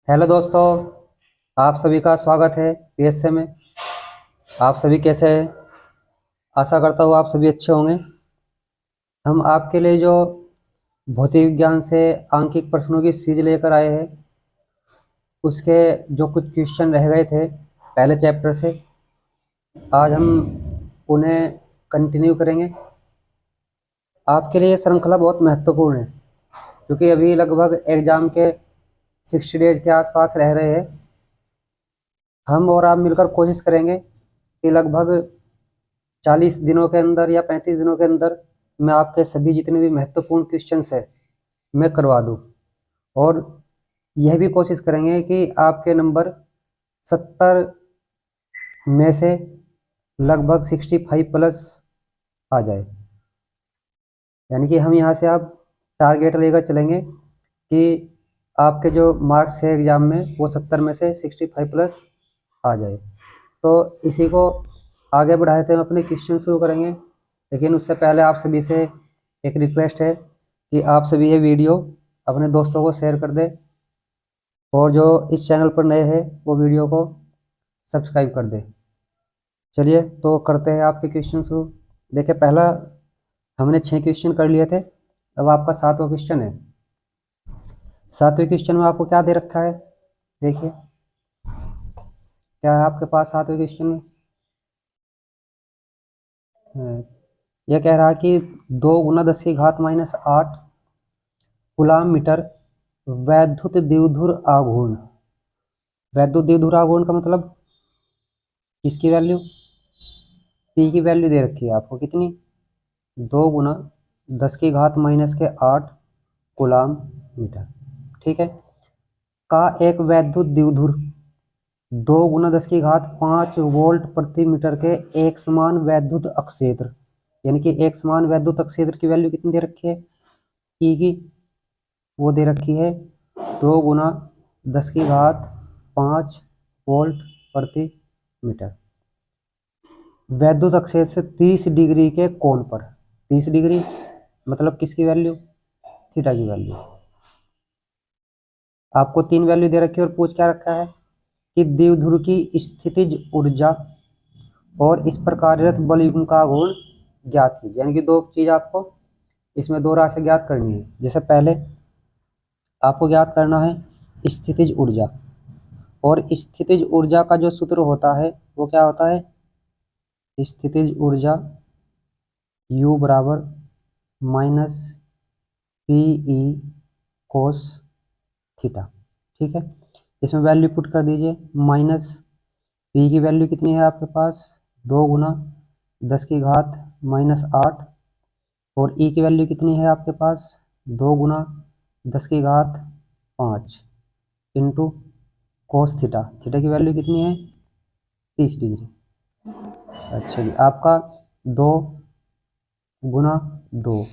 Hello दोस्तों, आप सभी का स्वागत है पीएसए में। आप सभी कैसे हैं? आशा करता हूँ आप सभी अच्छे होंगे। हम आपके लिए जो भौतिक विज्ञान से आंकिक प्रश्नों की सीरीज लेकर आए हैं, उसके जो कुछ क्वेश्चन रह गए थे पहले चैप्टर से, आज हम उन्हें कंटिन्यू करेंगे। आपके लिए ये श्रृंखला बहुत महत्वपूर्ण है, क्योंकि अभी लगभग एग्जाम के 60 डेज के आसपास रह रहे हैं। हम और आप मिलकर कोशिश करेंगे कि लगभग 40 दिनों के अंदर या 35 दिनों के अंदर मैं आपके सभी जितने भी महत्वपूर्ण क्वेश्चंस है मैं करवा दूं। और यह भी कोशिश करेंगे कि आपके नंबर 70 में से लगभग 65 प्लस आ जाए। यानी कि हम यहाँ से आप टारगेट लेकर चलेंगे कि आपके जो मार्क्स है एग्जाम में वो 70 में से 65 प्लस आ जाए। तो इसी को आगे बढ़ाते हम अपने क्वेश्चन शुरू करेंगे, लेकिन उससे पहले आप सभी से एक रिक्वेस्ट है कि आप सभी ये वीडियो अपने दोस्तों को शेयर कर दें, और जो इस चैनल पर नए हैं वो वीडियो को सब्सक्राइब कर दें। चलिए तो करते हैं आपके क्वेश्चन शुरू। देखिए, पहला हमने 6 क्वेश्चन कर लिए थे, अब आपका 7वां क्वेश्चन है। 7वें क्वेश्चन में आपको क्या दे रखा है, देखिए क्या है आपके पास 7वें क्वेश्चन में। यह कह रहा है कि 2 × 10⁻⁸ कूलाम मीटर वैद्युत द्विध्रुव आघूर्ण। वैद्युत द्विध्रुव आघूर्ण का मतलब किसकी वैल्यू, पी की वैल्यू दे रखी है आपको कितनी, 2 × 10⁻⁸ कूलाम मीटर। ठीक है। का एक वैद्युत द्विध्रुव 2 × 10⁵ वोल्ट प्रति मीटर के एक समान वैद्युत अक्षेत्र, यानी कि एक समान वैद्युत अक्षेत्र की वैल्यू कितनी दे रखी है, ई की, वो दे रखी है 2 × 10⁵ वोल्ट प्रति मीटर। वैद्युत अक्षेत्र से 30 डिग्री के कोण पर, 30 डिग्री मतलब किसकी वैल्यू, थीटा की वैल्यू। आपको 3 वैल्यू दे रखी है और पूछ क्या रखा है कि द्विध्रुव की स्थितिज ऊर्जा और इस पर कार्यरत बल युग्म का गुण ज्ञात कीजिए। यानी कि दो चीज आपको इसमें दो राशि ज्ञात करनी है। जैसे पहले आपको ज्ञात करना है स्थितिज ऊर्जा, और स्थितिज ऊर्जा का जो सूत्र होता है वो क्या होता है, स्थितिज ऊर्जा U बराबर माइनस PE कोस थीटा। ठीक है, इसमें वैल्यू पुट कर दीजिए। माइनस पी की वैल्यू कितनी है आपके पास, 2 × 10⁻⁸ और ई की वैल्यू कितनी है आपके पास, 2 × 10⁵ इंटू कोस थीटा। थीटा की वैल्यू कितनी है, 30 डिग्री। अच्छा जी, आपका 2 × 2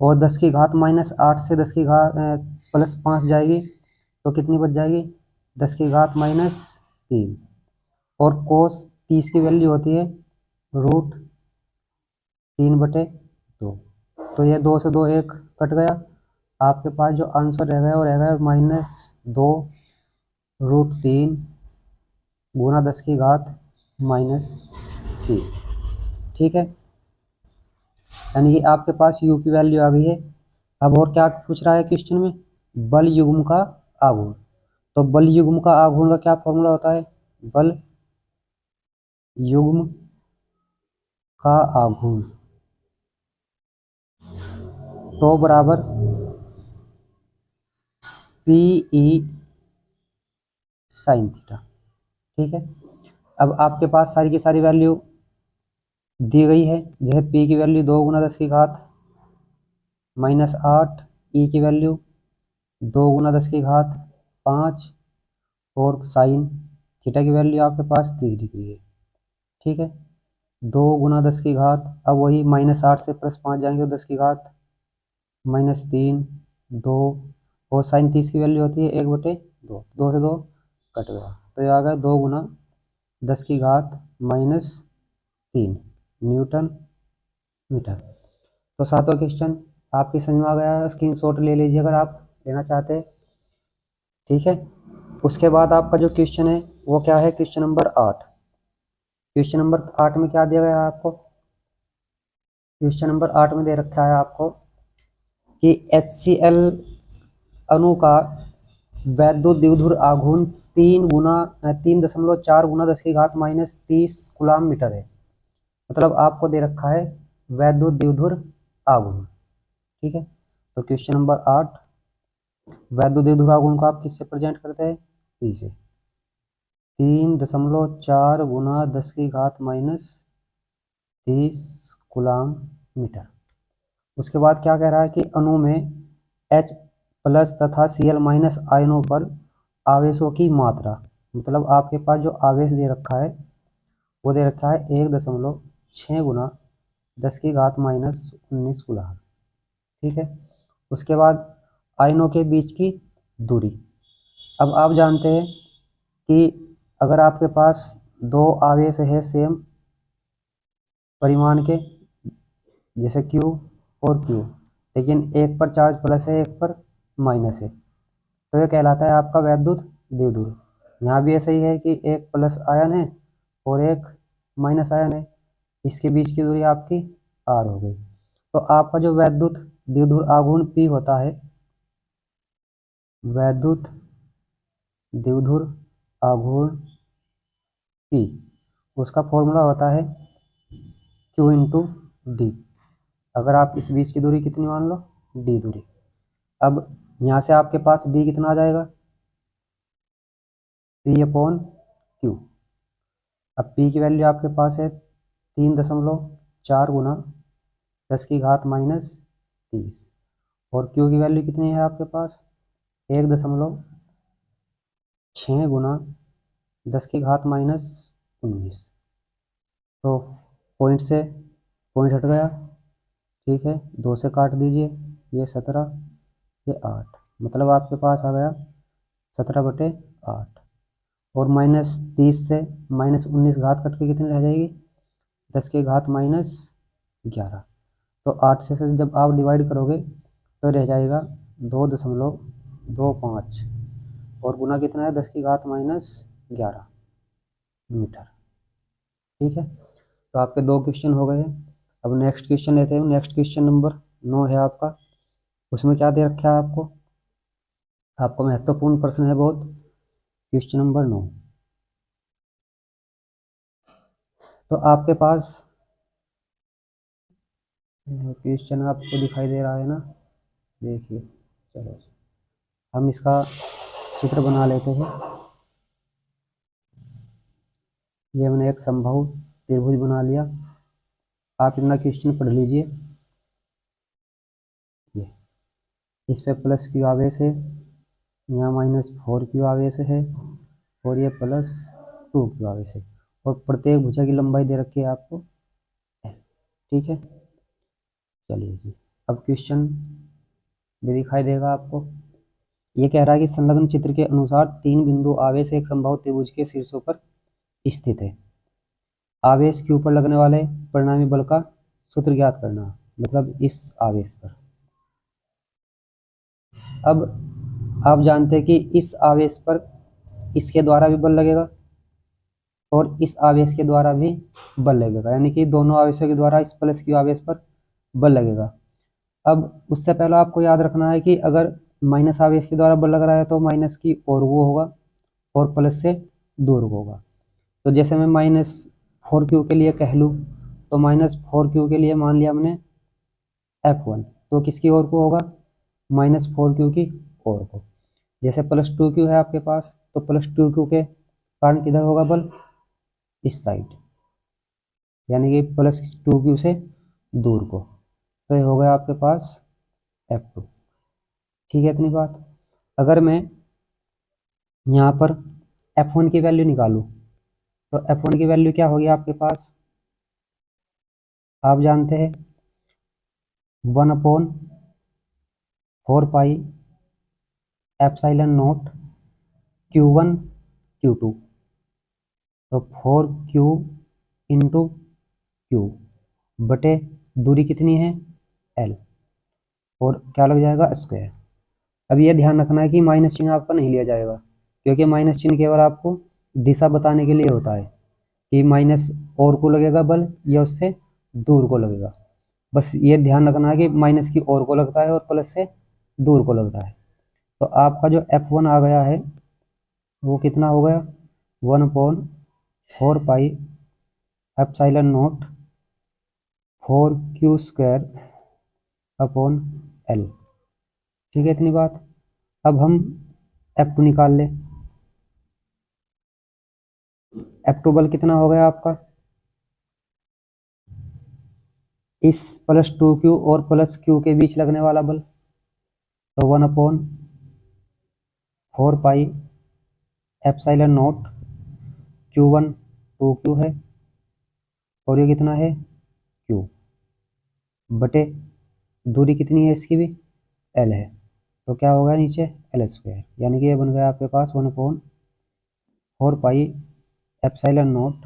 और 10⁻⁸ से 10⁻+5 जाएगी तो कितनी बच जाएगी, 10⁻−3। और कोस 30 की वैल्यू होती है √3/2। तो ये 2 से 2 1 कट गया, आपके पास जो आंसर रह गया वो रह गया -2 √3 गुना 10⁻−3। ठीक है, यानी कि आपके पास यू की वैल्यू आ गई है। अब और क्या पूछ रहा है क्वेश्चन में, बल युग्म का आघूर्ण। तो बल युग्म का आघूर्ण का क्या फॉर्मूला होता है, बल युग्म का आघूर्ण तो बराबर PE साइन थीटा। ठीक है, अब आपके पास सारी की सारी वैल्यू दी गई है। जैसे P की वैल्यू 2 × 10⁻⁸ ई की वैल्यू 2 × 10⁵ और साइन थीटा की वैल्यू आपके पास 30 डिग्री है। ठीक है, 2 × 10⁻, अब वही -8 से +5 जाएंगे तो 10⁻−3 2, और साइन 30 की वैल्यू होती है 1/2, 2 से 2 कट गया, तो ये आ गया 2 × 10⁻−3 न्यूटन मीटर। तो 7वां क्वेश्चन आपकी समझ में आ गया है, स्क्रीनशॉट ले लीजिए अगर आप लेना चाहते हैं। ठीक है, उसके बाद आपका जो क्वेश्चन है वो क्या है, क्वेश्चन नंबर 8। क्वेश्चन नंबर 8 में क्या दिया गया है आपको, क्वेश्चन नंबर 8 में दे रखा है आपको कि HCl अणु का वैद्युत द्विध्रुव आघूर्ण 3.4 गुना 10⁻³ कूलाम मीटर है। मतलब आपको दे रखा है वैद्युत द्विध्रुव आघूर्ण। ठीक है, तो क्वेश्चन नंबर 8, वैद्युत द्विध्रुव आघूर्ण को आप किससे प्रेजेंट करते हैं, पी से। 3.4 गुना 10⁻³ कूलाम मीटर। उसके बाद क्या कह रहा है कि अणु में H प्लस तथा Cl- आयनों पर आवेशों की मात्रा। मतलब आपके पास जो आवेश दे रखा है वो दे रखा है 1.6 गुना 10⁻⁻19 कूलाम। ठीक है, उसके बाद आयनों के बीच की दूरी। अब आप जानते हैं कि अगर आपके पास दो आवेश है सेम परिमाण के, जैसे Q और Q, लेकिन एक पर चार्ज प्लस है एक पर माइनस है, तो ये कहलाता है आपका वैद्युत द्विध्रुव। यहाँ भी ऐसा ही है कि एक प्लस आयन है और एक माइनस आयन है, इसके बीच की दूरी आपकी R हो गई। तो आपका जो वैद्युत द्विध्रुव आघूर्ण P होता है, वैद्युत द्विध्रुव आघूर्ण P, उसका फॉर्मूला होता है Q इंटू डी। अगर आप इस बीच की दूरी कितनी मान लो, D दूरी। अब यहाँ से आपके पास D कितना आ जाएगा, P/Q। अब P की वैल्यू आपके पास है 3.4 गुना 10⁻³ और Q की वैल्यू कितनी है आपके पास, 1.6 गुना 10⁻⁻19। तो पॉइंट से पॉइंट हट गया। ठीक है, 2 से काट दीजिए, ये 17, ये 8, मतलब आपके पास आ गया 17/8। और -30 से -19 घात कट के कितनी रह जाएगी, 10⁻⁻11। तो 8 से जब आप डिवाइड करोगे तो रह जाएगा 2.25 और गुना कितना है, 10⁻⁻11 मीटर। ठीक है, तो आपके 2 क्वेश्चन हो गए हैं। अब नेक्स्ट क्वेश्चन लेते हैं। नेक्स्ट क्वेश्चन नंबर 9 है आपका। उसमें क्या दे रखा है आपको महत्वपूर्ण प्रश्न है बहुत। क्वेश्चन नंबर 9, तो आपके पास क्वेश्चन आपको दिखाई दे रहा है ना, देखिए। चलो हम इसका चित्र बना लेते हैं। ये हमने एक समबाहु त्रिभुज बना लिया। आप इतना क्वेश्चन पढ़ लीजिए। ये इस पे +Q आवेश है, यहाँ -4Q आवेश है और ये +2Q आवेश है और प्रत्येक भुजा की लंबाई दे रखी है आपको L। ठीक है, चलिए जी, अब क्वेश्चन भी दिखाई देगा आपको। ये कह रहा है कि संलग्न चित्र के अनुसार 3 बिंदु आवेश एक समबाहु त्रिभुज के शीर्षों पर स्थित है। आवेश के ऊपर लगने वाले परिणामी बल का सूत्र ज्ञात करना। मतलब इस आवेश पर। अब आप जानते हैं कि इस आवेश पर इसके द्वारा भी बल लगेगा और इस आवेश के द्वारा भी बल लगेगा, यानी कि दोनों आवेशों के द्वारा इस +Q आवेश पर बल लगेगा। अब उससे पहले आपको याद रखना है कि अगर माइनस आवेश के द्वारा बल लग रहा है तो माइनस की ओर वो होगा और प्लस से दूर होगा। तो जैसे मैं -4Q के लिए कह लूँ तो -4Q के लिए मान लिया हमने F1, तो किसकी ओर को होगा, -4Q की ओर को। जैसे +2Q है आपके पास तो +2Q के कारण किधर होगा बल, इस साइड, यानी कि +2Q से दूर को। तो ये हो गया आपके पास F2। ठीक है, इतनी बात। अगर मैं यहाँ पर F1 की वैल्यू निकालूँ तो F1 की वैल्यू क्या होगी आपके पास, आप जानते हैं 1/4 पाई ε0 Q1 Q2। तो 4Q इंटू Q बटे दूरी कितनी है L और क्या लग जाएगा स्क्वायर। अब ये ध्यान रखना है कि माइनस चिन्ह आपका नहीं लिया जाएगा, क्योंकि माइनस चिन्ह केवल आपको दिशा बताने के लिए होता है कि माइनस और को लगेगा बल या उससे दूर को लगेगा। बस ये ध्यान रखना है कि माइनस की ओर को लगता है और प्लस से दूर को लगता है। तो आपका जो F1 आ गया है वो कितना हो गया, 1/4 pi epsilon not 4q² upon L। ठीक है, इतनी बात। अब हम F2 निकाल ले। F2 बल कितना हो गया आपका, इस +2q और +q के बीच लगने वाला बल, तो 1/4 pi epsilon not Q1 2q है और ये कितना है q बटे दूरी कितनी है इसकी भी L है, तो क्या होगा नीचे L², यानी कि ये बन गया आपके पास 1/4 pi epsilon not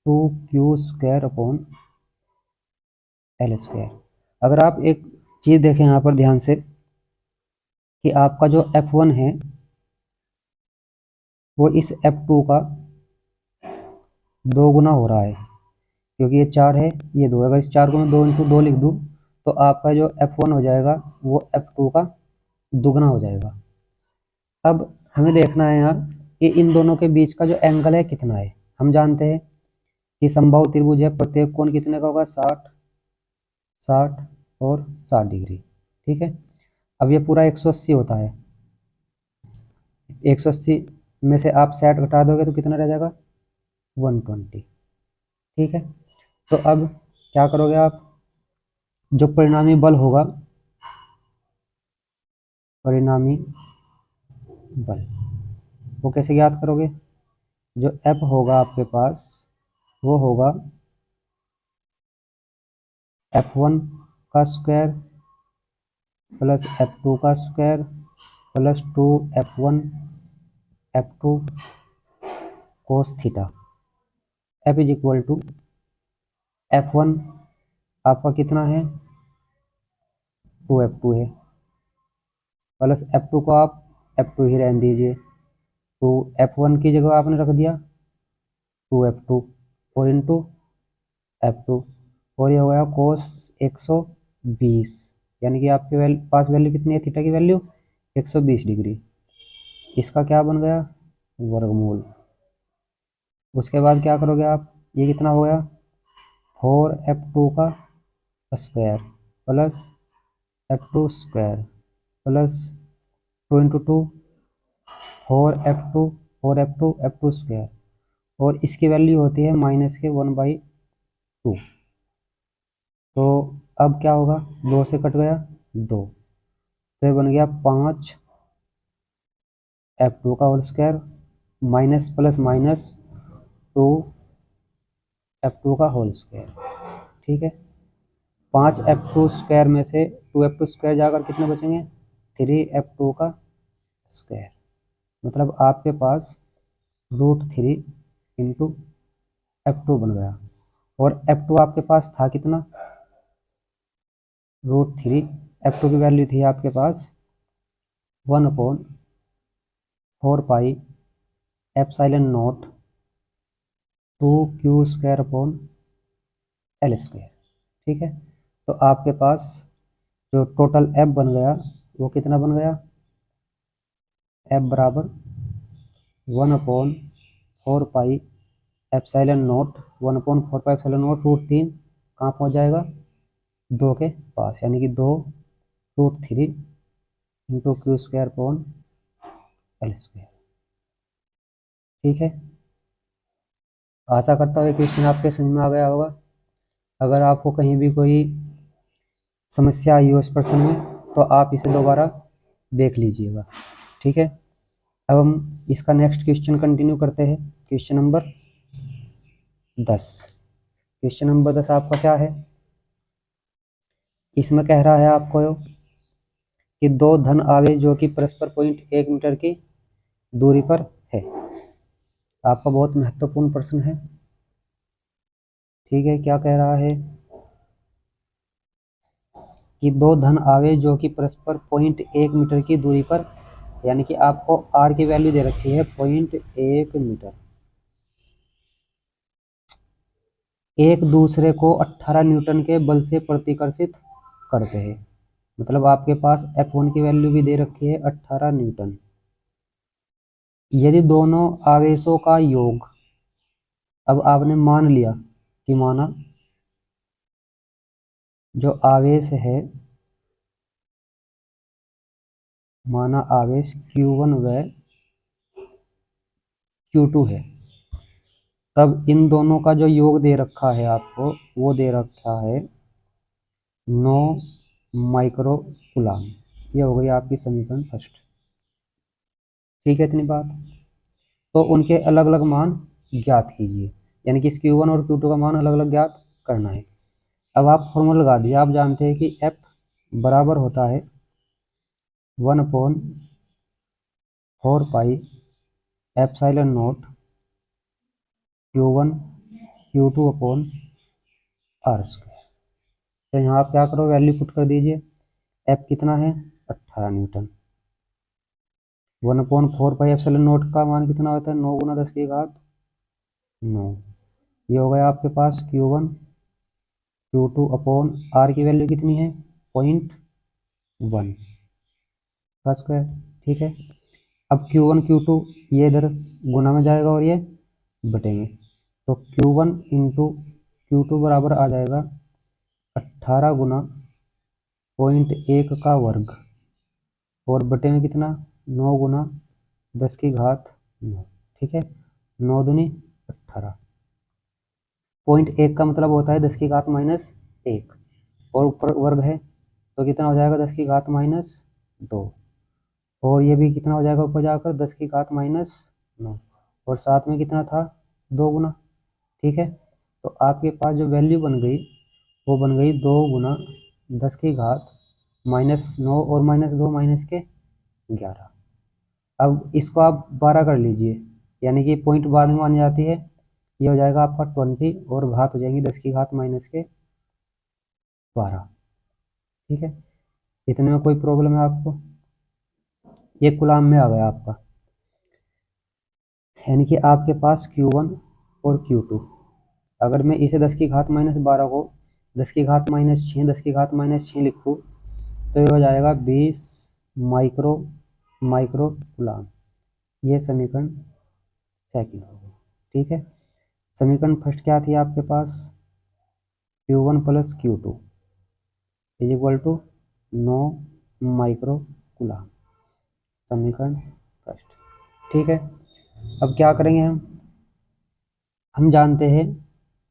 2q² upon L²। अगर आप एक चीज़ देखें यहाँ पर ध्यान से कि आपका जो F1 है वो इस F2 का 2 गुना हो रहा है, क्योंकि ये 4 है ये 2 है। अगर इस 4 को मैं 2 × 2 लिख दूँ तो आपका जो F1 हो जाएगा वो F2 का दुगना हो जाएगा। अब हमें देखना है यहाँ कि इन दोनों के बीच का जो एंगल है कितना है। हम जानते हैं कि समबाहु त्रिभुज है, प्रत्येक कोण कितने का होगा, 60 60 और 60 डिग्री। ठीक है, अब ये पूरा 180 होता है, 180 में से आप 60 घटा दोगे तो कितना रह जाएगा, 120। ठीक है, तो अब क्या करोगे आप, जो परिणामी बल होगा, परिणामी बल वो कैसे ज्ञात करोगे, जो F होगा आपके पास वो होगा F1 का स्क्वायर प्लस F2 का square plus 2F1 F2 cos theta. F is equal to F1 आपका कितना है 2F2 है, प्लस F2 को आप F2 ही रहने दीजिए, तो F1 की जगह आपने रख दिया 2F2 और इंटू F2 और ये हो गया कोस 120, यानी कि आपके पास वैल्यू कितनी है थीटा की वैल्यू 120 डिग्री। इसका क्या बन गया, वर्गमूल। उसके बाद क्या करोगे आप, ये कितना हो गया 4F2 का square plus F2 square plus 2 × 2 4F2 4F2 F2 square, और इसकी वैल्यू होती है -1/2। तो अब क्या होगा, 2 से कट गया 2, तो ये बन गया 5F2 का whole square minus plus minus 2F2 का होल स्क्वायर। ठीक है, 5F2 स्क्वायर में से 2F2 स्क्वायर जाकर कितने बचेंगे, 3F2 का स्क्वायर, मतलब आपके पास √3 × F2 बन गया। और F2 आपके पास था कितना, √3, F2 की वैल्यू थी आपके पास 1/4 pi epsilon not 2q² upon L²। ठीक है, तो आपके पास जो टोटल F बन गया वो कितना बन गया, F बराबर 1/4 pi epsilon not 1/4 pi epsilon not √3 कहाँ पहुँच जाएगा 2 के पास, यानी कि 2√3 × q² अपॉन L²। ठीक है, आशा करता हूँ ये क्वेश्चन आपके समझ में आ गया होगा। अगर आपको कहीं भी कोई समस्या आई हो इस प्रश्न में तो आप इसे दोबारा देख लीजिएगा। ठीक है, अब हम इसका नेक्स्ट क्वेश्चन कंटिन्यू करते हैं। Question number 10। क्वेश्चन नंबर 10 आपका क्या है, इसमें कह रहा है आपको कि 2 धन आवेश जो कि परस्पर 0.1 मीटर की दूरी पर है। आपका बहुत महत्वपूर्ण प्रश्न है। ठीक है, क्या कह रहा है कि 2 धन आवेश जो कि परस्पर 0.1 मीटर की दूरी पर यानी कि आपको आर की वैल्यू दे रखी है 0.1 मीटर, एक दूसरे को 18 न्यूटन के बल से प्रतिकर्षित करते हैं। मतलब आपके पास F1 की वैल्यू भी दे रखी है 18 न्यूटन। यदि दोनों आवेशों का योग, अब आपने मान लिया कि माना जो आवेश है, माना आवेश Q1 व Q2 है, तब इन दोनों का जो योग दे रखा है आपको, वो दे रखा है 9 माइक्रो कूलाम। ये हो गई आपकी समीकरण फर्स्ट। ठीक है, इतनी बात। तो उनके अलग अलग मान ज्ञात कीजिए, यानी कि इस Q1 और Q2 का मान अलग अलग ज्ञात करना है। अब आप फॉर्मूला लगा दिए, आप जानते हैं कि F बराबर होता है 1/4 epsilon not Q1 Q2 upon R square. तो यहाँ आप क्या करो, वैल्यू पुट कर दीजिए। F कितना है 18 न्यूटन। 1/4 एप्सिलॉन नॉट का मान कितना होता है, 9 × 10⁹ 9। ये हो गया आपके पास Q1 Q2 अपॉन R की वैल्यू कितनी है 0.1 का स्क्वायर। ठीक है, अब Q1 Q2 ये इधर गुना में जाएगा और ये बटेंगे, तो Q1 इंटू Q2 बराबर आ जाएगा 18 गुना 0.1 का वर्ग, और बटे में कितना 9 गुना 10⁹ 9। ठीक है, 9 दूनी 18। 0.1 का मतलब होता है 10⁻⁻1, और ऊपर वर्ग है तो कितना हो जाएगा 10⁻⁻2, और ये भी कितना हो जाएगा ऊपर जाकर 10⁻⁻9, और साथ में कितना था 2 गुना। ठीक है, तो आपके पास जो वैल्यू बन गई वो बन गई 2 गुना 10⁻⁻9 और -2 -11। अब इसको आप 12 कर लीजिए, यानी कि पॉइंट बाद में मानी जाती है। ये हो जाएगा आपका 20 और घात हो जाएंगी 10⁻⁻12। ठीक है, इतने में कोई प्रॉब्लम है आपको? ये कुलाम में आ गया आपका, यानी कि आपके पास Q1 और Q2, अगर मैं इसे 10⁻12 को 10⁻6 10⁻6 लिखूँ तो ये हो जाएगा 20 माइक्रो कूलाम। ये समीकरण सेकंड हो गई। ठीक है, समीकरण फर्स्ट क्या थी आपके पास, Q1 + Q2 = 9 माइक्रो कूलाम, समीकरण फर्स्ट। ठीक है, अब क्या करेंगे हम जानते हैं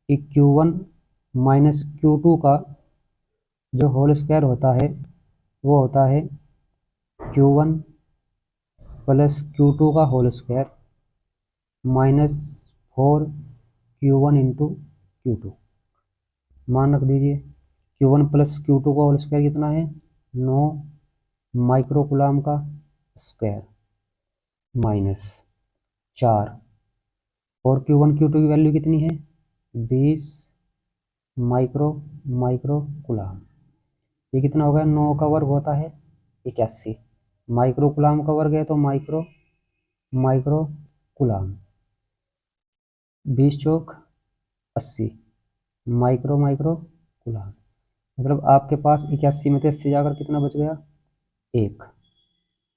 कि Q1 - Q2 का जो होल स्क्वायर होता है वो होता है Q1 + Q2 का होल स्क्वायर -4 Q1 × Q2। मान रख दीजिए, Q1 + Q2 का होल स्क्वायर कितना है 9 माइक्रो कूलाम का स्क्वायर -4, और Q1 Q2 की वैल्यू कितनी है 20 माइक्रो कूलाम। ये कितना होगा, 9 का वर्ग होता है 81, माइक्रो कूलाम का वर्ग है तो माइक्रो कूलाम, 20 चौक 80 माइक्रो कूलाम। मतलब आपके पास 81 में से 80 जाकर कितना बच गया 1,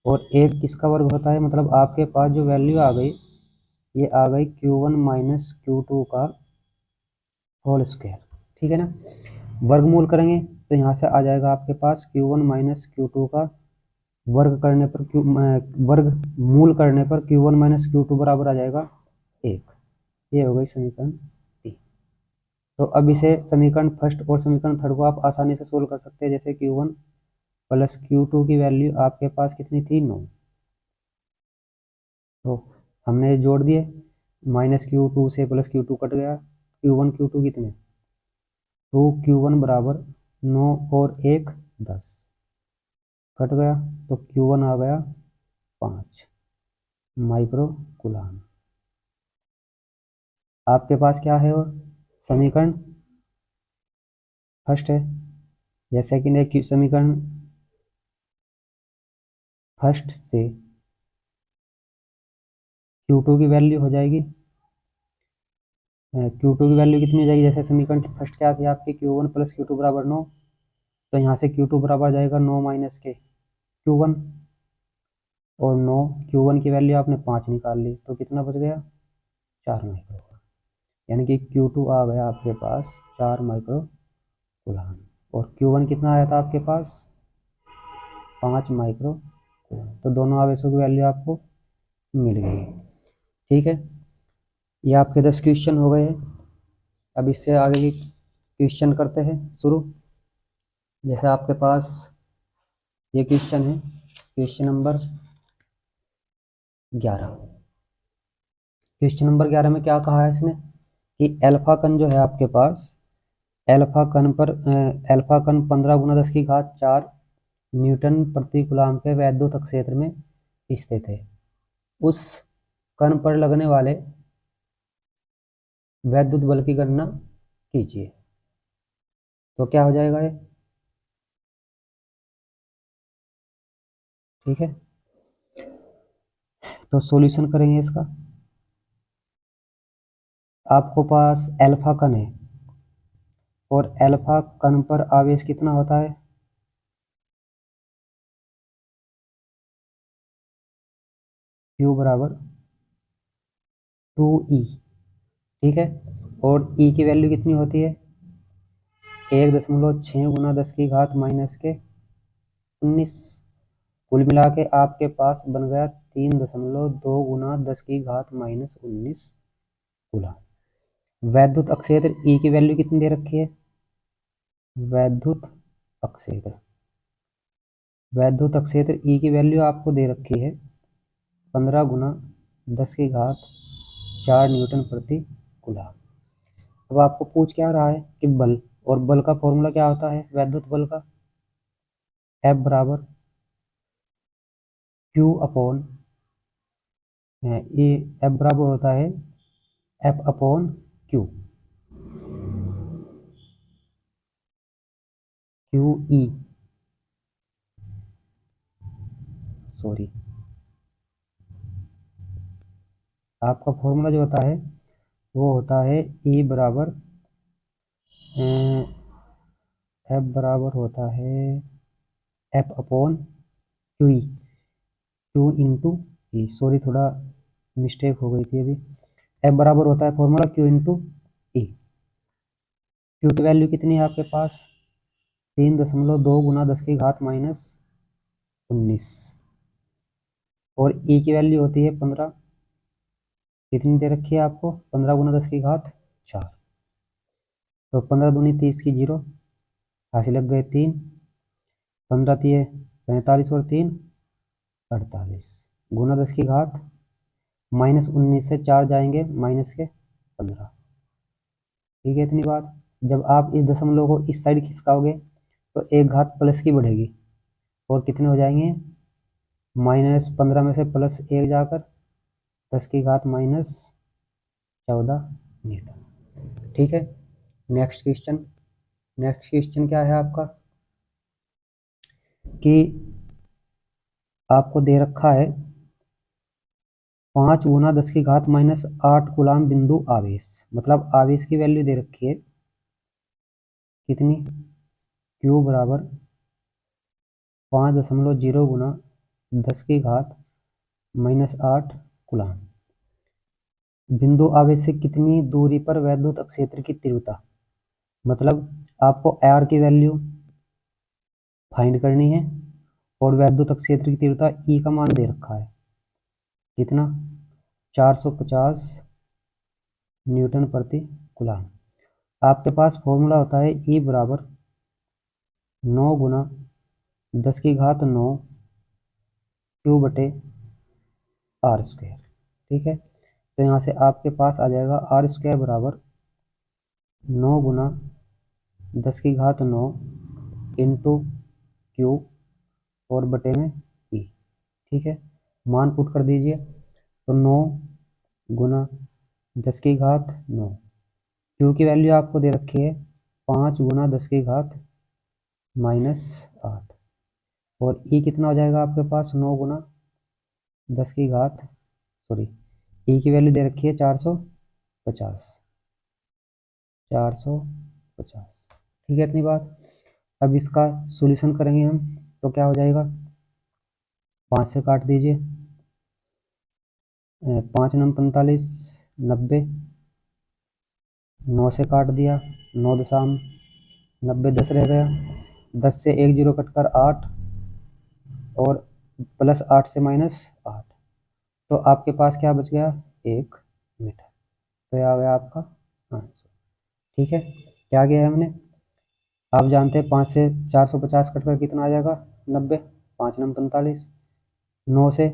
और 1 किसका वर्ग होता है, मतलब आपके पास जो वैल्यू आ गई ये आ गई Q1 - Q2 का होल स्क्वायर। ठीक है ना, वर्गमूल करेंगे तो यहाँ से आ जाएगा आपके पास Q1 - Q2 का वर्ग करने पर वर्ग मूल करने पर Q1 - Q2 बराबर आ जाएगा 1। ये हो गई समीकरण 3। तो अब इसे समीकरण फर्स्ट और समीकरण थर्ड को आप आसानी से सोल्व कर सकते हैं। जैसे Q1 + Q2 की वैल्यू आपके पास कितनी थी 9, तो हमने जोड़ दिए, -Q2 से +Q2 कट गया, Q1 Q2 कितने 2Q1 बराबर 9 और 1 10 कट गया, तो Q1 आ गया 5 माइक्रो कूलाम। आपके पास क्या है, और समीकरण फर्स्ट है या सेकंड है, समीकरण फर्स्ट से Q2 की वैल्यू हो जाएगी, Q2 की वैल्यू कितनी हो जाएगी, जैसे समीकरण की फर्स्ट क्या थी आपकी, Q1 प्लस Q2 बराबर 9, तो यहाँ से Q2 बराबर जाएगा 9 माइनस के Q1, और 9 Q1 की वैल्यू आपने 5 निकाल ली, तो कितना बच गया, 4 माइक्रो, यानी कि Q2 आ गया आपके पास 4 माइक्रो कूलाम, और Q1 कितना आया था आपके पास, 5 माइक्रो कूलाम। तो दोनों आवेशों की वैल्यू आपको मिल गई। ठीक है, ये आपके 10 क्वेश्चन हो गए हैं। अब इससे आगे की क्वेश्चन करते हैं शुरू। जैसे आपके पास ये क्वेश्चन है, क्वेश्चन नंबर 11। क्वेश्चन नंबर 11 में क्या कहा है इसने कि अल्फा कण जो है आपके पास, अल्फा कण पर अल्फा कण 15 गुना 10 की घात 4 न्यूटन प्रति कूलम के वैद्युत क्षेत्र में स्थित है। उस कण पर लगने वाले वैद्युत बल की गणना कीजिए। तो क्या हो जाएगा ये, ठीक है, तो सॉल्यूशन करेंगे इसका। आपको पास अल्फा कण है और अल्फा कण पर आवेश कितना होता है, Q बराबर 2E, ठीक है, और E की वैल्यू कितनी होती है, 1.6 गुना 10 की घात माइनस के 19। कुल मिला के आपके पास बन गया 3.2 गुना 10 की घात माइनस 19 कूलम। वैद्युत अक्षेत्र E की वैल्यू कितनी दे रखी है, वैद्युत अक्षेत्र, वैद्युत अक्षेत्र E की वैल्यू आपको दे रखी है 15 गुना 10 की घात 4 न्यूटन प्रति कूलम। अब आपको पूछ क्या रहा है कि बल, और बल का फॉर्मूला क्या होता है वैद्युत बल का, F बराबर Q अपॉन, ये F बराबर होता है F upon Q, QE, sorry, आपका फॉर्मूला जो होता है वो होता है E बराबर F बराबर होता है F upon QE, Q into E, sorry थोड़ा मिस्टेक हो गई थी अभी। F बराबर होता है formula Q into E। Q की वैल्यू कितनी है आपके पास, 3.2 गुना 10 की घात माइनस 19, और E की वैल्यू होती है 15, कितनी दे रखी है आपको, 15 गुना 10 की घात 4, तो 15 दूनी 30 की 0, हासिल लग गए 3, 15 तिये 45 और 3 48 गुना 10 की घात माइनस 19 से 4 जाएंगे माइनस के 15। ठीक है, इतनी बात। जब आप इस दशमलव को इस साइड खिसकाओगे तो एक घात प्लस की बढ़ेगी, और कितने हो जाएंगे, -15 में से +1 जाकर 10 की घात -14 न्यूटन। ठीक है, नेक्स्ट क्वेश्चन। नेक्स्ट क्वेश्चन क्या है आपका कि आपको दे रखा है 5 गुना 10 की घात -8 कूलम बिंदु आवेश, मतलब आवेश की वैल्यू दे रखी है कितनी, Q बराबर 5.0 गुना 10 की घात -8 कूलम। बिंदु आवेश से कितनी दूरी पर वैद्युत क्षेत्र की तीव्रता, मतलब आपको R की वैल्यू फाइंड करनी है, और वैद्युत क्षेत्र की तीव्रता E का मान दे रखा है कितना, 450 न्यूटन प्रति कूलम। आपके पास फॉर्मूला होता है E बराबर 9 गुना 10 की घात 9 Q बटे R स्क्वायर। ठीक है, तो यहाँ से आपके पास आ जाएगा R स्क्वायर बराबर 9 गुना 10 की घात 9 इंटू Q और बटे में E। ठीक है, मान पुट कर दीजिए, तो 9 गुना 10 की घात 9, Q की वैल्यू आपको दे रखी है 5 गुना 10 की घात -8, और E कितना हो जाएगा आपके पास, 9 गुना 10 की घात, सॉरी ई की वैल्यू दे रखी है 450, 450। ठीक है, इतनी बात। अब इसका सॉल्यूशन करेंगे हम, तो क्या हो जाएगा, 5 से काट दीजिए, 5 नम 45, 90, 9 से काट दिया, 9 दशम 90, 10 रह गया, 10 से 1 जीरो कट कर 8, और प्लस 8 से माइनस 8, तो आपके पास क्या बच गया, 1 मीटर। तो यह आ गया आपका आंसर। ठीक है, क्या गया है हमने, आप जानते हैं 5 से 450 कट कर कितना आ जाएगा, 90, 5 नम 45, 9 से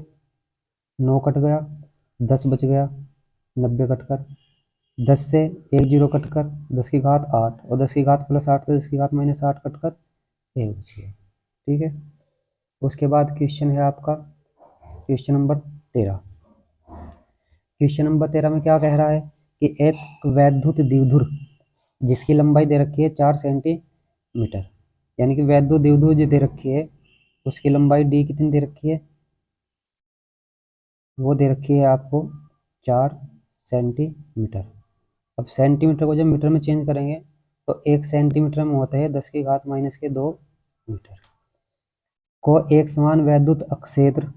9 कट गया, 10 बच गया, 90 कट कर, 10 से 1 जीरो कट कर 10 की घात 8, और 10 की घात प्लस 8 तो 10 की घात माइनस 8 कट कर 1 बच गया। ठीक है, उसके बाद क्वेश्चन है आपका क्वेश्चन नंबर 13। क्वेश्चन नंबर 13 में क्या कह रहा है कि एक वैद्युत द्विध्रुव जिसकी लंबाई दे रखी है 4 सेंटीमीटर, यानी कि वैद्युत द्विध्रुव जो दे रखी है उसकी लंबाई डी कितनी दे रखी है, वो दे रखी है आपको 4 सेंटीमीटर। अब सेंटीमीटर को जब मीटर में चेंज करेंगे तो 1 सेंटीमीटर में होता है 10 की घात माइनस के 2 मीटर। को एक समान वैद्युत अक्षेत्र,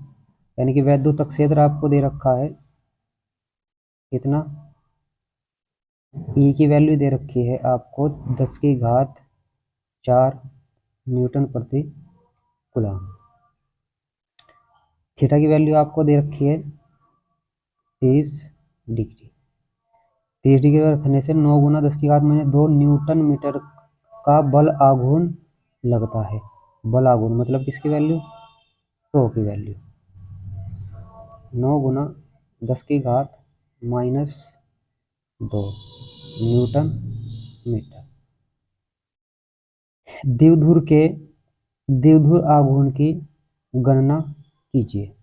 यानी कि वैद्युत अक्षेत्र आपको दे रखा है कितना, ई की वैल्यू दे रखी है आपको 10 की घात 4 न्यूटन प्रति कूलम। थीटा की वैल्यू आपको दे रखी है 30 डिग्री। 30 डिग्री रखने से 9 गुना 10 की घात माइनस 2 न्यूटन मीटर का बल आघूर्ण लगता है। बल आघूर्ण मतलब किसकी वैल्यू, टो की वैल्यू, 9 गुना 10 की घात माइनस 2 न्यूटन मीटर। द्विध्रुव आघूर्ण की गणना कीजिए।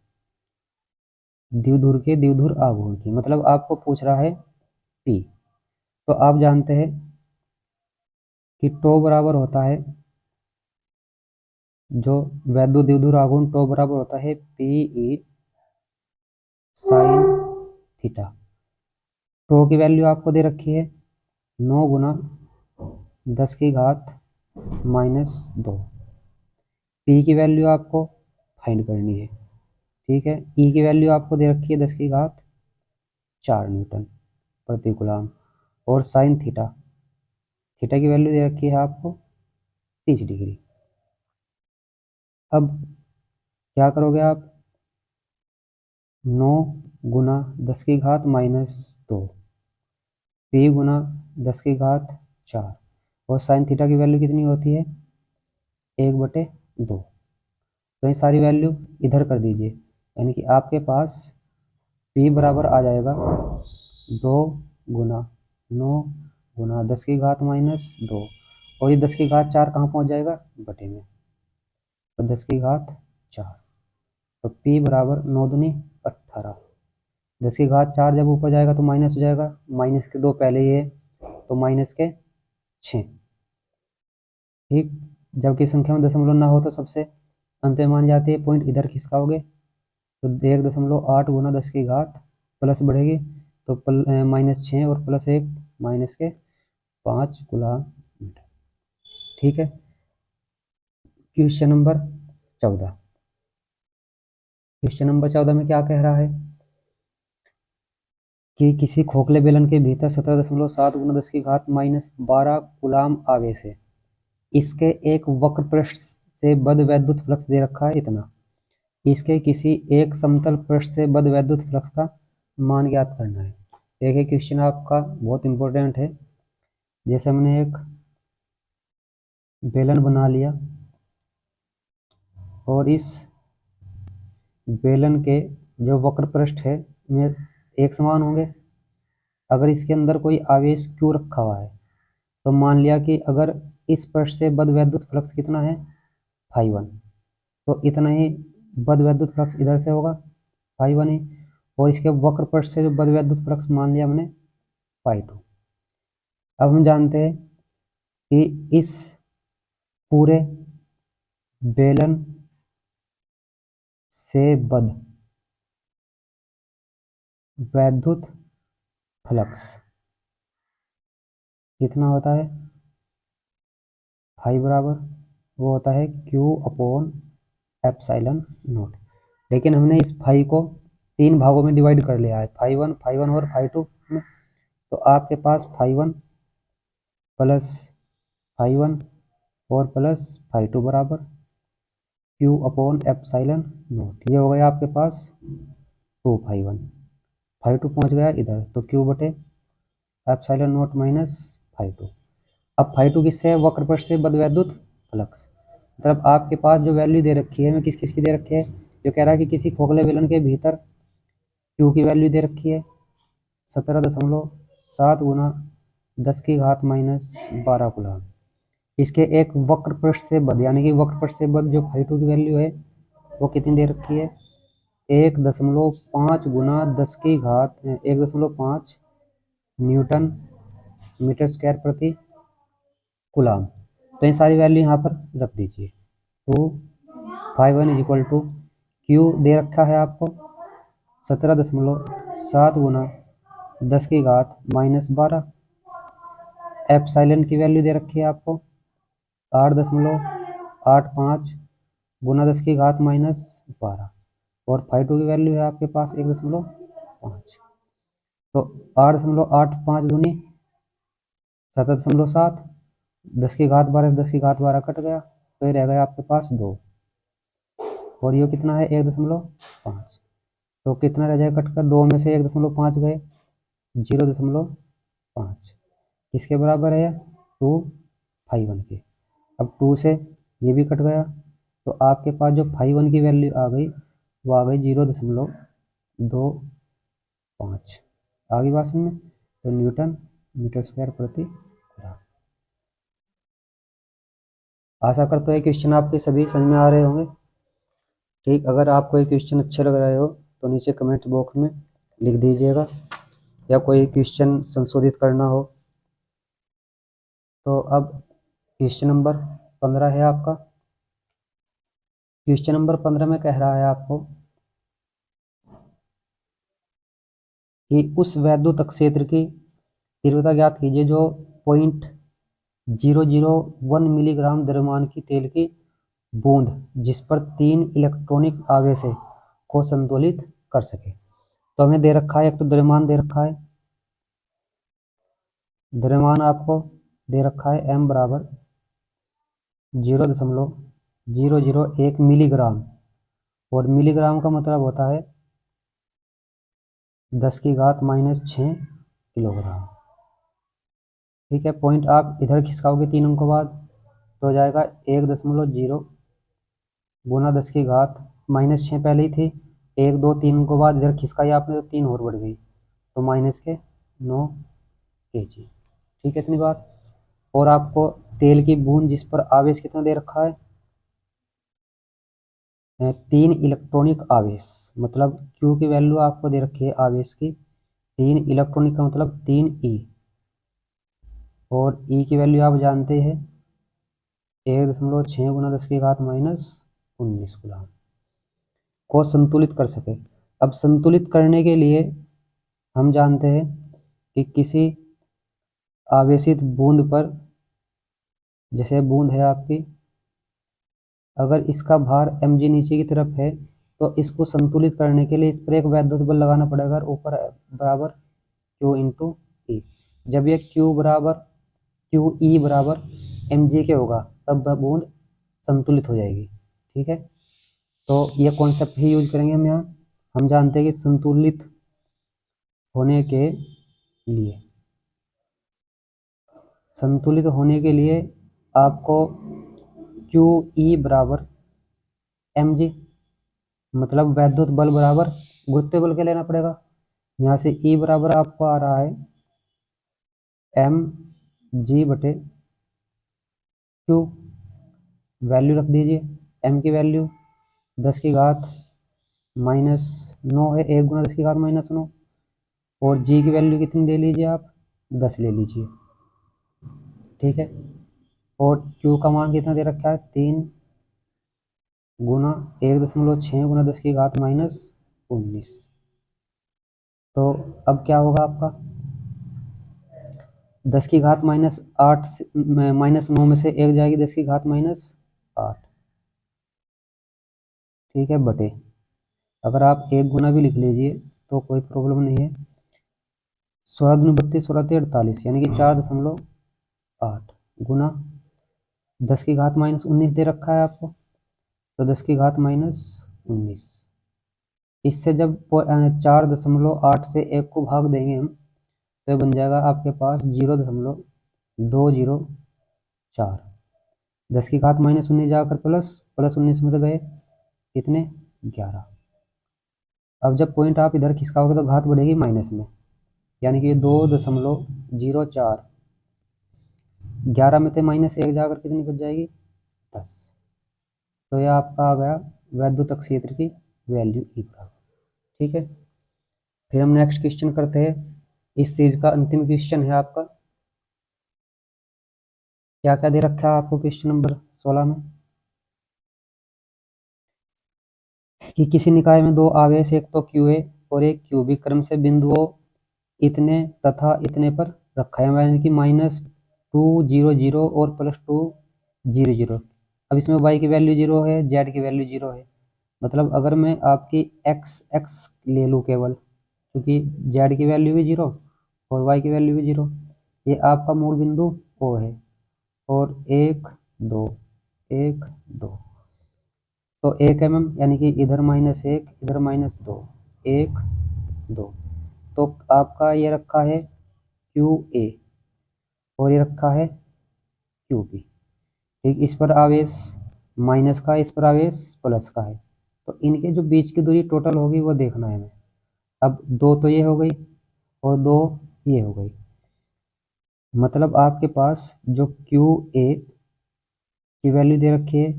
द्विध्रुव आघूर्ण की मतलब आपको पूछ रहा है पी। तो आप जानते हैं कि टो बराबर होता है, जो वैद्युत द्विध्रुव आघूर्ण टो बराबर होता है P E sine theta. Tau की वैल्यू आपको दे रखी है 9 गुना 10 की घात माइनस 2। पी की वैल्यू आपको फाइंड करनी है। ठीक है, ई की वैल्यू आपको दे रखी है 10 की घात 4 न्यूटन प्रति कूलम, और साइन थीटा, थीटा की वैल्यू दे रखी है आपको 30 डिग्री। अब क्या करोगे आप, 9 गुना 10 की घात माइनस 2, पी गुना 10 की घात 4, और साइन थीटा की वैल्यू कितनी होती है 1/2। तो ये सारी वैल्यू इधर कर दीजिए, यानी कि आपके पास पी बराबर आ जाएगा 2 गुना 9 गुना 10 की घात माइनस 2, और ये 10 की घात 4 कहाँ पहुँच जाएगा, बटे में, तो 10 की घात 4। तो P बराबर 9 दूनी 18, 10 की घात 4 जब ऊपर जाएगा तो माइनस हो जाएगा, माइनस के 2 पहले ही है तो माइनस के 6। ठीक, जबकि संख्या में दशमलव ना हो तो सबसे अंत में मान जाती है, पॉइंट इधर खिसकाओगे तो 1.8 गुना 10 की घात प्लस बढ़ेगी तो माइनस 6 और प्लस 1 माइनस के 5 कूलम मीटर। ठीक है, क्वेश्चन नंबर 14। क्वेश्चन नंबर 14 में क्या कह रहा है कि किसी खोखले बेलन के भीतर 17.7 गुना 10 की घात माइनस 12 कूलम आवेश है। इसके एक वक्र पृष्ठ से बद्ध वैद्युत फ्लक्स दे रखा है इतना। इसके किसी एक समतल पृष्ठ से बद्ध वैद्युत फ्लक्स का मान ज्ञात करना है। देखिए क्वेश्चन आपका बहुत इंपॉर्टेंट है। जैसे हमने एक बेलन बना लिया और इस बेलन के जो वक्र पृष्ठ है में एक समान होंगे। अगर इसके अंदर कोई आवेश Q रखा हुआ है तो मान लिया कि अगर इस पृष्ठ से बद्ध वैद्युत फ्लक्स कितना है φ1, तो इतना ही बद्ध वैद्युत फ्लक्स इधर से होगा φ1 ही, और इसके वक्र पृष्ठ से जो बद्ध वैद्युत फ्लक्स मान लिया हमने φ2। अब हम जानते हैं कि इस पूरे बेलन से बद्ध वैद्युत फ्लक्स कितना होता है, फाई बराबर वो होता है क्यू अपॉन एप्सिलॉन नॉट। लेकिन हमने इस फाई को 3 भागों में डिवाइड कर लिया है, फाई वन और फाई टू में। तो आपके पास phi one plus phi one और प्लस फाई टू बराबर क्यू अपॉन एप्सिलॉन नॉट। ये हो गया आपके पास 2 फाई वन, फाई टू पहुँच गया इधर, तो क्यू बटे epsilon naught minus phi two. अब फाई टू किससे है, वक्रपृष्ठ से बदवैद्युत फ्लक्स। मतलब आपके पास जो वैल्यू दे रखी है, मैं किस किस की दे रखी है, जो कह रहा है कि किसी खोखले बेलन के भीतर क्यू की वैल्यू दे रखी है 17.7 गुना 10 की घात माइनस 12 कूलम। इसके एक वक्रपृष्ठ से बद, यानी कि वक्रपृष्ठ से बद जो फाई टू की वैल्यू है वो कितनी दे रखी है, 1.5 गुना 10 की घात 1.5 न्यूटन मीटर स्क्वायर प्रति कूलम। तो ये सारी वैल्यू यहाँ पर रख दीजिए। तो phi one is equal to q दे रखा है आपको 17.7 गुना 10 की घात माइनस 12। एप्सिलॉन की वैल्यू दे रखी है आपको 8.85 गुना 10 की घात माइनस 12। और फाई टू की वैल्यू है आपके पास 1.5। तो 8.85 दूनी 7.7, 10 की घात 12, 10 की घात 12 कट गया, तो ये रह गया आपके पास 2। और ये कितना है 1.5। तो कितना रह जाएगा कट कर, 2 में से 1.5 गए, 0.5 किसके बराबर है 2 फाई वन के। अब 2 से ये भी कट गया, तो आपके पास जो फाई वन की वैल्यू आ गई वो आ गई 0.25 आ गई बात में। तो न्यूटन मीटर स्क्वायर प्रति कूलम। आशा करते हैं क्वेश्चन आपके सभी समझ में आ रहे होंगे। ठीक, अगर आपको ये क्वेश्चन अच्छे लग रहे हो तो नीचे कमेंट बॉक्स में लिख दीजिएगा, या कोई क्वेश्चन संशोधित करना हो। तो अब क्वेश्चन नंबर 15 है आपका। क्वेश्चन नंबर 15 में कह रहा है आपको कि उस वैद्युत क्षेत्र की तीव्रता ज्ञात कीजिए जो 0.001 मिलीग्राम द्रव्यमान की तेल की बूंद जिस पर 3 इलेक्ट्रॉनिक आवेश को संतुलित कर सके। तो हमें दे रखा है, एक तो द्रव्यमान दे रखा है, द्रव्यमान आपको दे रखा है m बराबर 0.001 मिलीग्राम, और मिलीग्राम का मतलब होता है 10 की घात माइनस 6 किलोग्राम। ठीक है, पॉइंट आप इधर खिसकाओगे 3 अंकों बाद, तो हो जाएगा 1.0 गुना 10 की घात माइनस 6 पहले ही थी, 1 2 3 को बाद इधर खिसकाई आपने तो 3 और बढ़ गई, तो माइनस के 9 kg। ठीक है, इतनी बात। और आपको तेल की बूंद जिस पर आवेश कितना दे रखा है, 3 इलेक्ट्रॉनिक आवेश, मतलब Q की वैल्यू आपको दे रखी है आवेश की 3, इलेक्ट्रॉनिक का मतलब 3 E, और E की वैल्यू आप जानते हैं 1.6 गुना 10 की घात माइनस 19 कूलम को संतुलित कर सके। अब संतुलित करने के लिए हम जानते हैं कि किसी आवेशित बूंद पर, जैसे बूंद है आपकी, अगर इसका भार mg नीचे की तरफ है तो इसको संतुलित करने के लिए इस पर एक वैद्युत बल लगाना पड़ेगा, ऊपर बराबर Q इंटू ई। जब ये क्यू ई बराबर mg के होगा तब वह बूंद संतुलित हो जाएगी। ठीक है, तो ये कॉन्सेप्ट ही यूज करेंगे हम यहाँ। हम जानते हैं कि संतुलित होने के लिए आपको क्यू ई बराबर mg, मतलब वैद्युत बल बराबर गुरुत्वीय बल के लेना पड़ेगा। यहाँ से E बराबर आपको आ रहा है mg बटे q, वैल्यू रख दीजिए। m की वैल्यू 10 की घात माइनस 9 है, 1 गुना 10 की घात माइनस 9, और g की वैल्यू कितनी ले लीजिए आप, 10 ले लीजिए। ठीक है, और q का मान कितना दे रखा है, 3 गुना 1.6 गुना 10 की घात माइनस 19। तो अब क्या होगा आपका 10 की घात -8 -9 में से 1 जाएगी 10 की घात -8, ठीक है, बटे, अगर आप 1 गुना भी लिख लीजिए तो कोई प्रॉब्लम नहीं है। 16 दूनी 32, 16 तिया 48, यानी कि 4.8 गुना 10 की घात -19 दे रखा है आपको, तो 10 की घात -19। इससे जब 4.8 से 1 को भाग देंगे हम, तो बन जाएगा आपके पास 0.204। 10 की घात -19 जाकर प्लस प्लस 19 में तो गए कितने 11। अब जब पॉइंट आप इधर खिसकाओगे तो घात बढ़ेगी माइनस में, यानी कि 2.04, 11 में से -1 जाकर कितनी बच जाएगी 10। तो यह आपका आ गया वैद्युत क्षेत्र की वैल्यू ई बराबर, ठीक है। फिर हम नेक्स्ट क्वेश्चन करते हैं। इस सीरीज का अंतिम क्वेश्चन है आपका, क्या क्या दे रखा है आपको क्वेश्चन नंबर 16 में, कि किसी निकाय में दो आवेश, एक तो QA और एक QB, क्रम से बिंदुओं इतने तथा इतने पर रखा है, यानी कि -2 0 0 और +2 0 0। अब इसमें y की वैल्यू 0 है, z की वैल्यू 0 है, मतलब अगर मैं आपकी x ले लूँ केवल, क्योंकि z की वैल्यू भी 0 और y की वैल्यू भी 0, ये आपका मूल बिंदु O है, और 1 2 1 2, तो 1 mm, यानी कि इधर -1 इधर -2 1 2, तो आपका ये रखा है QA और ये रखा है QB, ठीक। इस पर आवेश माइनस का है, इस पर आवेश प्लस का है, तो इनके जो बीच की दूरी टोटल होगी वो देखना है हमें। अब 2 तो ये हो गई और 2 ये हो गई, मतलब आपके पास जो QA की वैल्यू दे रखी है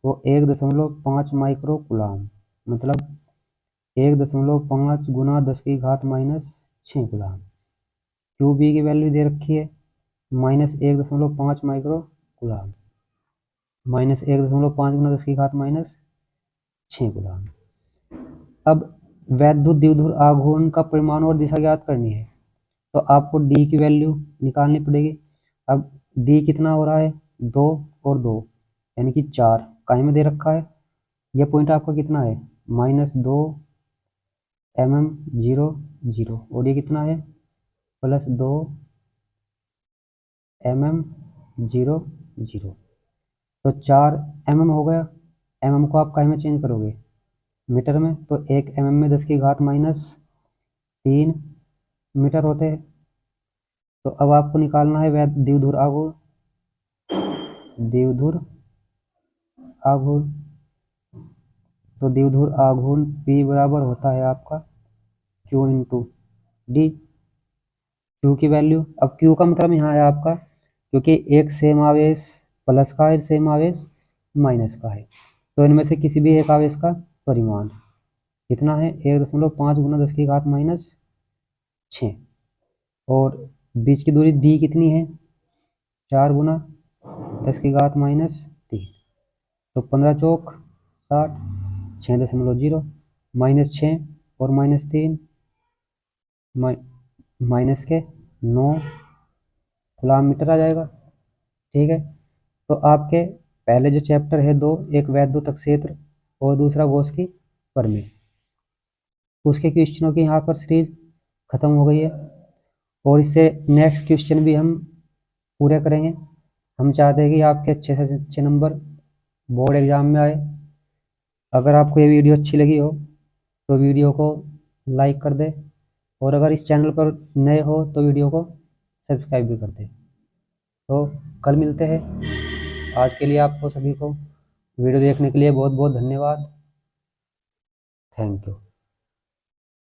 वो 1.5 माइक्रो कूलम, मतलब 1.5 गुना 10 की घात -6 कूलम। QB की वैल्यू दे रखी है -1.5 माइक्रो कूलम, -1.5 गुना 10 की घात -6 कूलम। अब वैद्युत द्विध्रुव आघूर्ण का परिमाण और दिशा ज्ञात करनी है, तो आपको D की वैल्यू निकालनी पड़ेगी। अब D कितना हो रहा है 2 और 2, यानी कि 4 काय में दे रखा है। यह पॉइंट आपका कितना है -2 mm 0 0, और ये कितना है +2 mm 0 0, तो 4 mm हो गया। mm को आप काय में चेंज करोगे मीटर में, तो 1 mm में 10 की घात -3 मीटर होते हैं। तो अब आपको निकालना है द्विध्रुव आघूर्ण, द्विध्रुव आघूर्ण, तो द्विध्रुव आघूर्ण P बराबर होता है आपका Q × D। Q की वैल्यू, अब Q का मतलब यहाँ है आपका, क्योंकि एक सेम आवेश प्लस का है, सेम आवेश माइनस का है, तो इनमें से किसी भी एक आवेश का परिमाण कितना है 1.5 गुना 10 की घात -6, और बीच की दूरी D कितनी है 4 गुना 10 की घात -3, तो 15 चौक 60, 6.0 -6 और -3 माइनस के 9 कूलम मीटर आ जाएगा, ठीक है। तो आपके पहले जो चैप्टर है 2, एक वैद्युत क्षेत्र और दूसरा गॉस की प्रमेय, उसके क्वेश्चनों की यहाँ पर सीरीज खत्म हो गई है, और इससे नेक्स्ट क्वेश्चन भी हम पूरे करेंगे। हम चाहते हैं कि आपके अच्छे से अच्छे नंबर बोर्ड एग्जाम में आए। अगर आपको ये वीडियो अच्छी लगी हो तो वीडियो को लाइक कर दे, और अगर इस चैनल पर नए हो तो वीडियो को सब्सक्राइब भी कर दे। तो कल मिलते हैं। आज के लिए आपको सभी को वीडियो देखने के लिए बहुत बहुत धन्यवाद। Thank you.